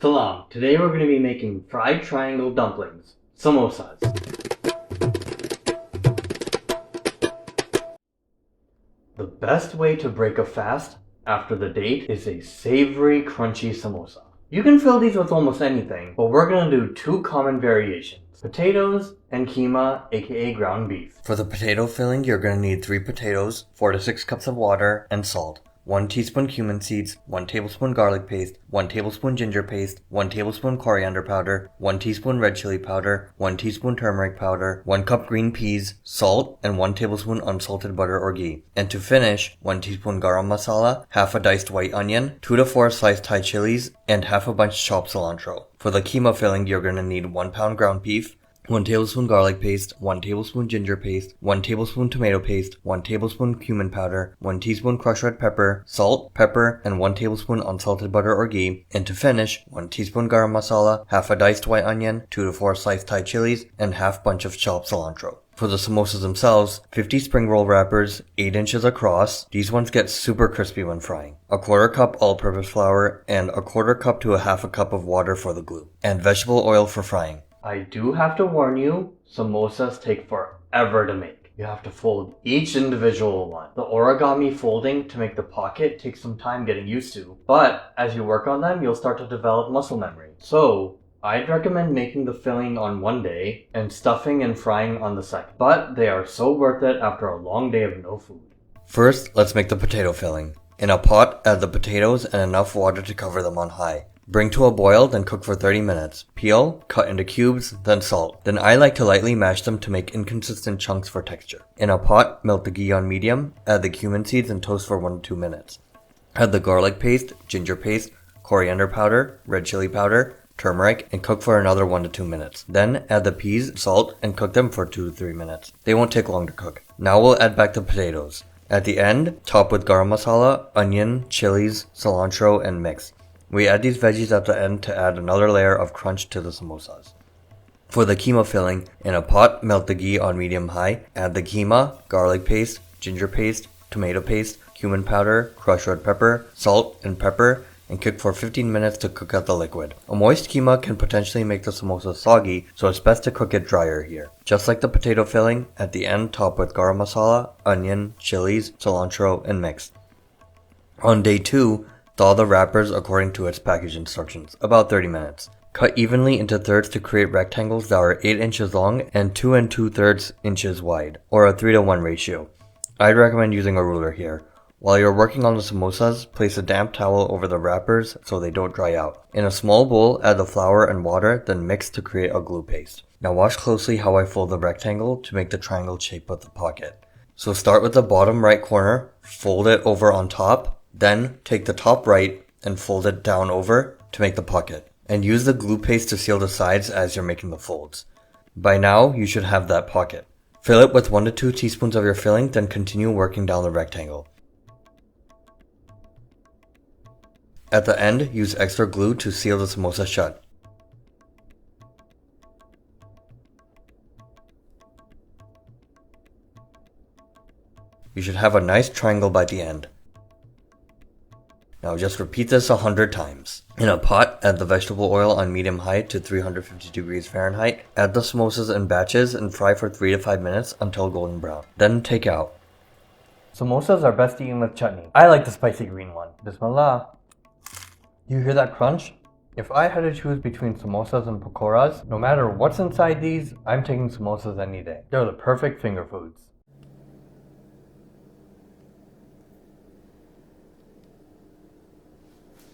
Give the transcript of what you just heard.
Salam. Today we're going to be making fried triangle dumplings, samosas. The best way to break a fast after the date is a savory, crunchy samosa. You can fill these with almost anything, but we're going to do two common variations: potatoes and keema, aka ground beef. For the potato filling, you're going to need 3 potatoes, 4 to 6 cups of water, and salt. 1 teaspoon cumin seeds, 1 tablespoon garlic paste, 1 tablespoon ginger paste, 1 tablespoon coriander powder, 1 teaspoon red chili powder, 1 teaspoon turmeric powder, 1 cup green peas, salt, and 1 tablespoon unsalted butter or ghee. And to finish, 1 teaspoon garam masala, half a diced white onion, 2 to 4 sliced Thai chilies, and half a bunch chopped cilantro. For the keema filling, you're going to need 1 pound ground beef, 1 tablespoon garlic paste, 1 tablespoon ginger paste, 1 tablespoon tomato paste, 1 tablespoon cumin powder, 1 teaspoon crushed red pepper, salt, pepper, and 1 tablespoon unsalted butter or ghee. And to finish, 1 teaspoon garam masala, half a diced white onion, 2 to 4 sliced Thai chilies, and half bunch of chopped cilantro. For the samosas themselves, 50 spring roll wrappers, 8 inches across. These ones get super crispy when frying. A quarter cup all-purpose flour, and a quarter cup to a half a cup of water for the glue. And vegetable oil for frying. I do have to warn you, samosas take forever to make. You have to fold each individual one. The origami folding to make the pocket takes some time getting used to, but as you work on them, you'll start to develop muscle memory. So, I'd recommend making the filling on one day and stuffing and frying on the second. But they are so worth it after a long day of no food. First, let's make the potato filling. In a pot, add the potatoes and enough water to cover them on high. Bring to a boil, then cook for 30 minutes. Peel, cut into cubes, then salt. Then I like to lightly mash them to make inconsistent chunks for texture. In a pot, melt the ghee on medium, add the cumin seeds and toast for 1 to 2 minutes. Add the garlic paste, ginger paste, coriander powder, red chili powder, turmeric, and cook for another 1 to 2 minutes. Then add the peas, salt, and cook them for 2 to 3 minutes. They won't take long to cook. Now we'll add back the potatoes. At the end, top with garam masala, onion, chilies, cilantro, and mix. We add these veggies at the end to add another layer of crunch to the samosas. For the keema filling, in a pot, melt the ghee on medium-high, add the keema, garlic paste, ginger paste, tomato paste, cumin powder, crushed red pepper, salt, and pepper, and cook for 15 minutes to cook out the liquid. A moist keema can potentially make the samosa soggy, so it's best to cook it drier here. Just like the potato filling, at the end, top with garam masala, onion, chilies, cilantro, and mix. On day 2, thaw the wrappers according to its package instructions, about 30 minutes. Cut evenly into thirds to create rectangles that are 8 inches long and 2 2/3 inches wide, or a 3:1 ratio. I'd recommend using a ruler here. While you're working on the samosas, place a damp towel over the wrappers so they don't dry out. In a small bowl, add the flour and water, then mix to create a glue paste. Now watch closely how I fold the rectangle to make the triangle shape of the pocket. So start with the bottom right corner, fold it over on top, then take the top right and fold it down over to make the pocket. And use the glue paste to seal the sides as you're making the folds. By now, you should have that pocket. Fill it with 1 to 2 teaspoons of your filling, then continue working down the rectangle. At the end, use extra glue to seal the samosa shut. You should have a nice triangle by the end. Now just repeat this 100 times. In a pot, add the vegetable oil on medium-high to 350 degrees Fahrenheit. Add the samosas in batches and fry for 3 to 5 minutes until golden brown. Then take out. Samosas are best eaten with chutney. I like the spicy green one. Bismillah. You hear that crunch? If I had to choose between samosas and pakoras, no matter what's inside these, I'm taking samosas any day. They're the perfect finger foods.